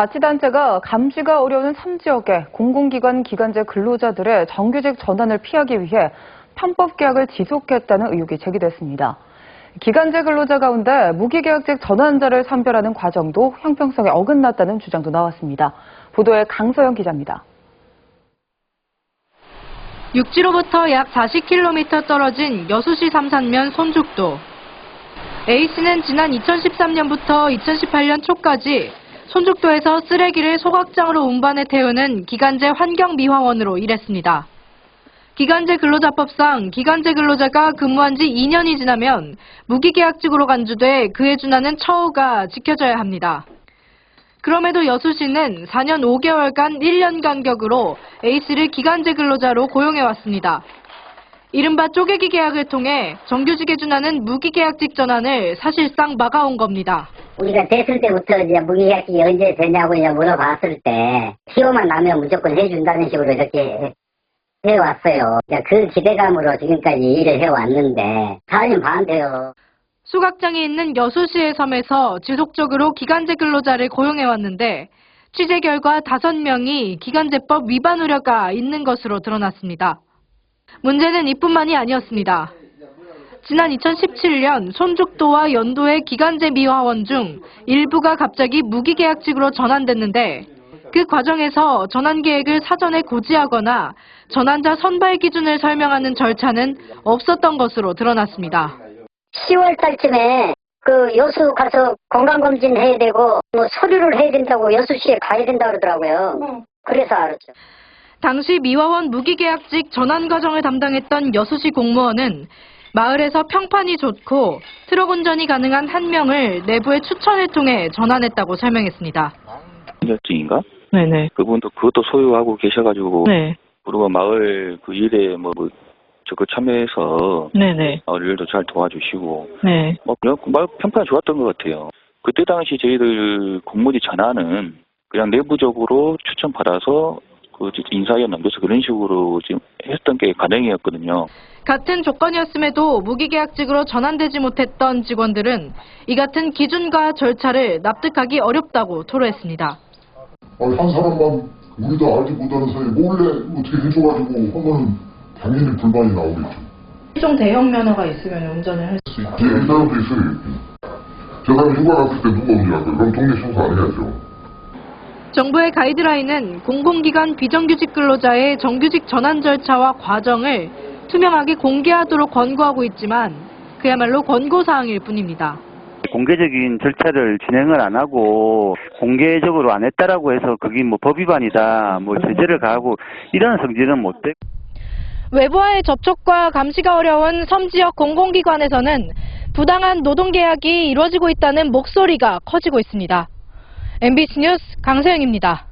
자치단체가 감시가 어려운 3지역의 공공기관 기간제 근로자들의 정규직 전환을 피하기 위해 편법 계약을 지속했다는 의혹이 제기됐습니다. 기간제 근로자 가운데 무기계약직 전환자를 선별하는 과정도 형평성에 어긋났다는 주장도 나왔습니다. 보도에 강서영 기자입니다. 육지로부터 약 40km 떨어진 여수시 삼산면 손죽도. A씨는 지난 2013년부터 2018년 초까지 손죽도에서 쓰레기를 소각장으로 운반해 태우는 기간제 환경미화원으로 일했습니다. 기간제 근로자법상 기간제 근로자가 근무한 지 2년이 지나면 무기계약직으로 간주돼 그에 준하는 처우가 지켜져야 합니다. 그럼에도 여수시는 4년 5개월간 1년 간격으로 A씨를 기간제 근로자로 고용해왔습니다. 이른바 쪼개기 계약을 통해 정규직에 준하는 무기계약직 전환을 사실상 막아온 겁니다. 우리가 됐을 때부터 이제 무기계약직이 언제 되냐고 이제 물어봤을 때 시효만 나면 무조건 해준다는 식으로 이렇게 해왔어요. 그 기대감으로 지금까지 일을 해왔는데 4년 반 돼요. 소각장이 있는 여수시의 섬에서 지속적으로 기간제 근로자를 고용해왔는데 취재 결과 5명이 기간제법 위반 우려가 있는 것으로 드러났습니다. 문제는 이뿐만이 아니었습니다. 지난 2017년 손죽도와 연도의 기간제 미화원 중 일부가 갑자기 무기계약직으로 전환됐는데 그 과정에서 전환 계획을 사전에 고지하거나 전환자 선발 기준을 설명하는 절차는 없었던 것으로 드러났습니다. 10월 달쯤에 그 여수 가서 건강검진 해야 되고 뭐 서류를 해야 된다고 여수시에 가야 된다고 그러더라고요. 그래서 알았죠. 당시 미화원 무기계약직 전환 과정을 담당했던 여수시 공무원은 마을에서 평판이 좋고 트럭 운전이 가능한 1명을 내부의 추천을 통해 전환했다고 설명했습니다. 자격증인가? 네네. 그분도 그것도 소유하고 계셔가지고. 네. 그리고 마을 그 일에 적극 참여해서. 네네. 마을 일도 잘 도와주시고. 네. 그냥 마을 평판이 좋았던 것 같아요. 그때 당시 저희들 공무원이 전화는 그냥 내부적으로 추천받아서 그 인사위에 넘겨서 그런 식으로 지금 했던 게 가능이었거든요. 같은 조건이었음에도 무기계약직으로 전환되지 못했던 직원들은 이 같은 기준과 절차를 납득하기 어렵다고 토로했습니다. 한 사람만 우리도 알지 못하는 사이에 몰래 어떻게 해줘가지고 하면은 당연히 불만이 나오겠죠. 일종 대형 면허가 있으면 운전을 할 수 있죠. 이 사람도 있어요. 저 사람 휴가 갔을 때 누가 운전할까요? 그럼 동네 청소 안 해야죠. 정부의 가이드라인은 공공기관 비정규직 근로자의 정규직 전환 절차와 과정을 투명하게 공개하도록 권고하고 있지만 그야말로 권고사항일 뿐입니다. 공개적인 절차를 진행을 안 하고 공개적으로 안 했다라고 해서 그게 법 위반이다, 제재를 가하고 이런 성질은 못 돼. 외부와의 접촉과 감시가 어려운 섬지역 공공기관에서는 부당한 노동계약이 이루어지고 있다는 목소리가 커지고 있습니다. MBC 뉴스 강서영입니다.